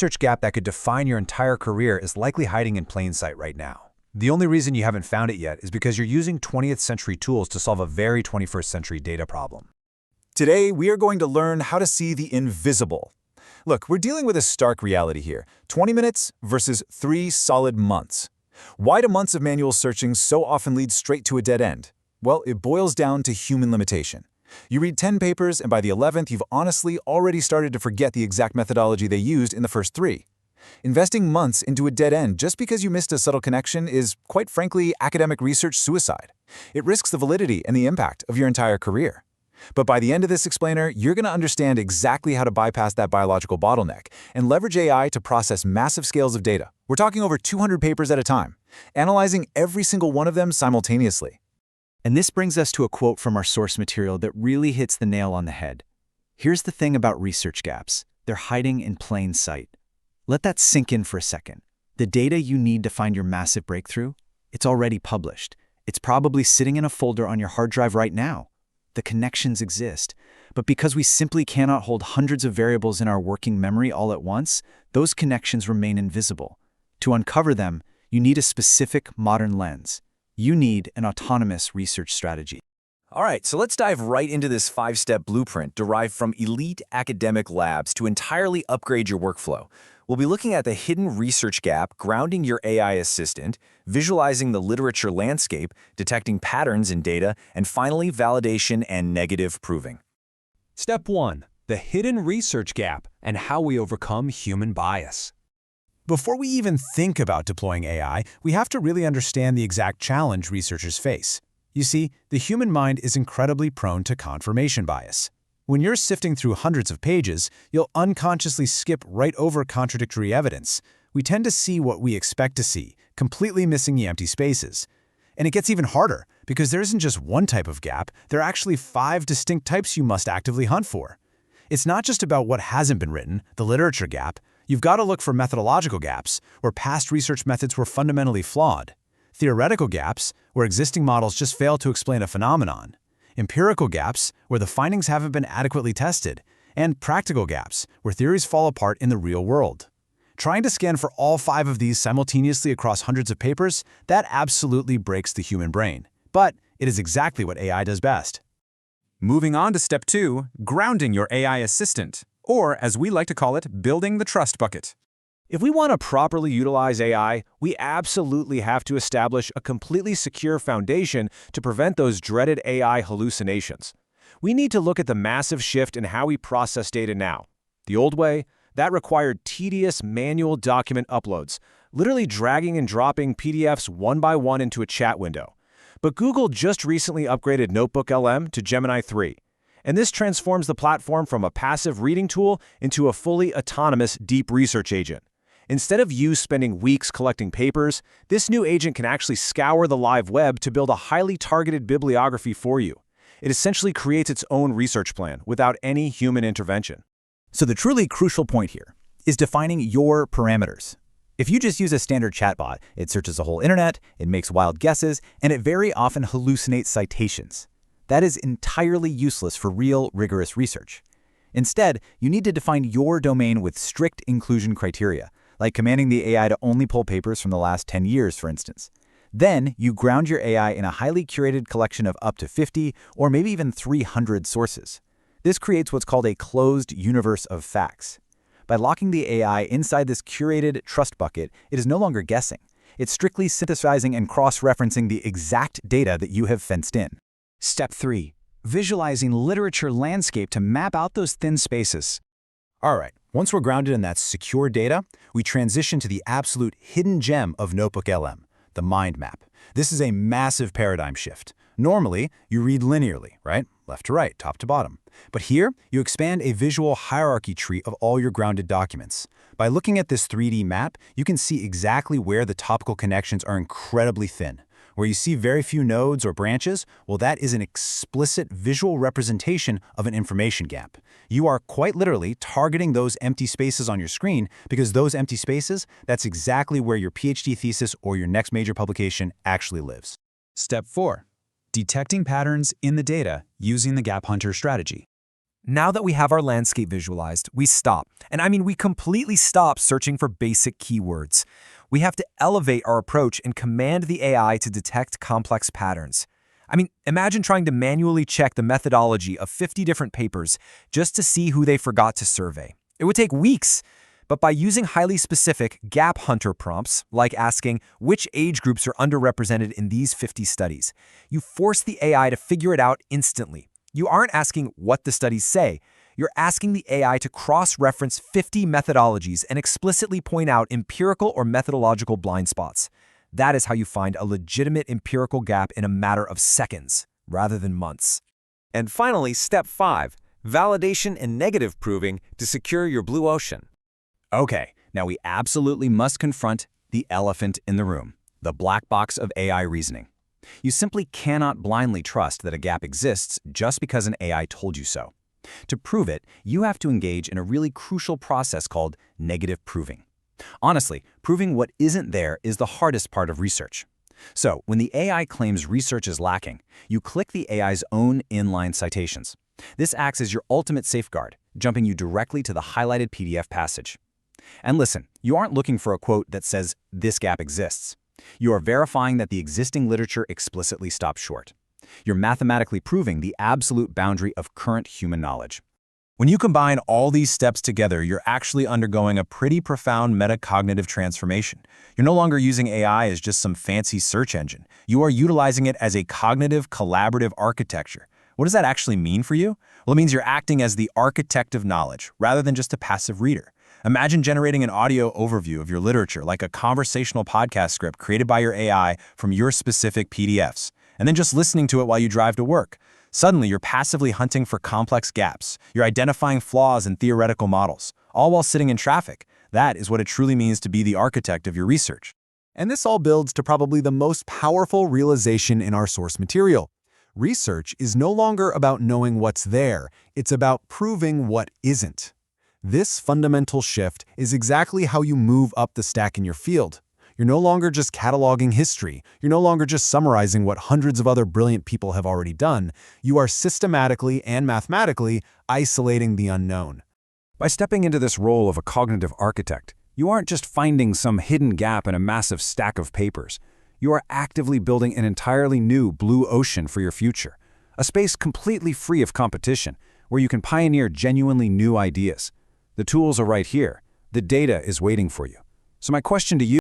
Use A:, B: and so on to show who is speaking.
A: Research gap that could define your entire career is likely hiding in plain sight right now. The only reason you haven't found it yet is because you're using 20th century tools to solve a very 21st century data problem.
B: Today, we are going to learn how to see the invisible. Look, we're dealing with a stark reality here. 20 minutes versus 3 solid months. Why do months of manual searching so often lead straight to a dead end? Well, it boils down to human limitation. You read 10 papers, and by the 11th, you've honestly already started to forget the exact methodology they used in the first 3. Investing months into a dead end just because you missed a subtle connection is, quite frankly, academic research suicide. It risks the validity and the impact of your entire career. But by the end of this explainer, you're going to understand exactly how to bypass that biological bottleneck and leverage AI to process massive scales of data. We're talking over 200 papers at a time, analyzing every single one of them simultaneously.
C: And this brings us to a quote from our source material that really hits the nail on the head. Here's the thing about research gaps. They're hiding in plain sight. Let that sink in for a second. The data you need to find your massive breakthrough, it's already published. It's probably sitting in a folder on your hard drive right now. The connections exist, but because we simply cannot hold hundreds of variables in our working memory all at once, those connections remain invisible. To uncover them, you need a specific modern lens. You need an autonomous research strategy.
B: All right, so let's dive right into this 5-step blueprint derived from elite academic labs to entirely upgrade your workflow. We'll be looking at the hidden research gap, grounding your AI assistant, visualizing the literature landscape, detecting patterns in data, and finally, validation and negative proving.
A: Step 1. The hidden research gap and how we overcome human bias. Before we even think about deploying AI, we have to really understand the exact challenge researchers face. You see, the human mind is incredibly prone to confirmation bias. When you're sifting through hundreds of pages, you'll unconsciously skip right over contradictory evidence. We tend to see what we expect to see, completely missing the empty spaces. And it gets even harder, because there isn't just one type of gap, there are actually 5 distinct types you must actively hunt for. It's not just about what hasn't been written, the literature gap. You've got to look for methodological gaps, where past research methods were fundamentally flawed. Theoretical gaps, where existing models just fail to explain a phenomenon. Empirical gaps, where the findings haven't been adequately tested. And practical gaps, where theories fall apart in the real world. Trying to scan for all 5 of these simultaneously across hundreds of papers, that absolutely breaks the human brain. But it is exactly what AI does best.
D: Moving on to step 2, grounding your AI assistant, or as we like to call it, building the trust bucket.
E: If we want to properly utilize AI, we absolutely have to establish a completely secure foundation to prevent those dreaded AI hallucinations. We need to look at the massive shift in how we process data now. The old way, that required tedious manual document uploads, literally dragging and dropping PDFs one by one into a chat window. But Google just recently upgraded NotebookLM to Gemini 3. And this transforms the platform from a passive reading tool into a fully autonomous deep research agent. Instead of you spending weeks collecting papers, this new agent can actually scour the live web to build a highly targeted bibliography for you. It essentially creates its own research plan without any human intervention.
C: So the truly crucial point here is defining your parameters. If you just use a standard chatbot, it searches the whole internet, it makes wild guesses, and it very often hallucinates citations. That is entirely useless for real, rigorous research. Instead, you need to define your domain with strict inclusion criteria, like commanding the AI to only pull papers from the last 10 years, for instance. Then, you ground your AI in a highly curated collection of up to 50 or maybe even 300 sources. This creates what's called a closed universe of facts. By locking the AI inside this curated trust bucket, it is no longer guessing. It's strictly synthesizing and cross-referencing the exact data that you have fenced in.
E: Step 3. Visualizing literature landscape to map out those thin spaces.
A: All right, once we're grounded in that secure data, we transition to the absolute hidden gem of NotebookLM, the mind map. This is a massive paradigm shift. Normally, you read linearly, right? Left to right, top to bottom. But here, you expand a visual hierarchy tree of all your grounded documents. By looking at this 3D map, you can see exactly where the topical connections are incredibly thin. Where you see very few nodes or branches, well, that is an explicit visual representation of an information gap. You are quite literally targeting those empty spaces on your screen because those empty spaces, that's exactly where your PhD thesis or your next major publication actually lives.
D: Step 4. Detecting patterns in the data using the Gap Hunter strategy.
E: Now that we have our landscape visualized, we stop. And I mean, we completely stop searching for basic keywords. We have to elevate our approach and command the AI to detect complex patterns. I mean, imagine trying to manually check the methodology of 50 different papers just to see who they forgot to survey. It would take weeks. But by using highly specific gap hunter prompts, like asking which age groups are underrepresented in these 50 studies, you force the AI to figure it out instantly. You aren't asking what the studies say. You're asking the AI to cross-reference 50 methodologies and explicitly point out empirical or methodological blind spots. That is how you find a legitimate empirical gap in a matter of seconds, rather than months.
A: And finally, step 5, validation and negative proving to secure your blue ocean.
C: Okay, now we absolutely must confront the elephant in the room, the black box of AI reasoning. You simply cannot blindly trust that a gap exists just because an AI told you so. To prove it, you have to engage in a really crucial process called negative proving. Honestly, proving what isn't there is the hardest part of research. So, when the AI claims research is lacking, you click the AI's own inline citations. This acts as your ultimate safeguard, jumping you directly to the highlighted PDF passage. And listen, you aren't looking for a quote that says, "This gap exists." You are verifying that the existing literature explicitly stops short. You're mathematically proving the absolute boundary of current human knowledge.
A: When you combine all these steps together, you're actually undergoing a pretty profound metacognitive transformation. You're no longer using AI as just some fancy search engine. You are utilizing it as a cognitive, collaborative architecture. What does that actually mean for you? Well, it means you're acting as the architect of knowledge, rather than just a passive reader. Imagine generating an audio overview of your literature like a conversational podcast script created by your AI from your specific PDFs, and then just listening to it while you drive to work. Suddenly, you're passively hunting for complex gaps. You're identifying flaws in theoretical models, all while sitting in traffic. That is what it truly means to be the architect of your research.
B: And this all builds to probably the most powerful realization in our source material. Research is no longer about knowing what's there, it's about proving what isn't. This fundamental shift is exactly how you move up the stack in your field. You're no longer just cataloging history. You're no longer just summarizing what hundreds of other brilliant people have already done. You are systematically and mathematically isolating the unknown.
A: By stepping into this role of a cognitive architect, you aren't just finding some hidden gap in a massive stack of papers. You are actively building an entirely new blue ocean for your future, a space completely free of competition, where you can pioneer genuinely new ideas. The tools are right here. The data is waiting for you. So my question to you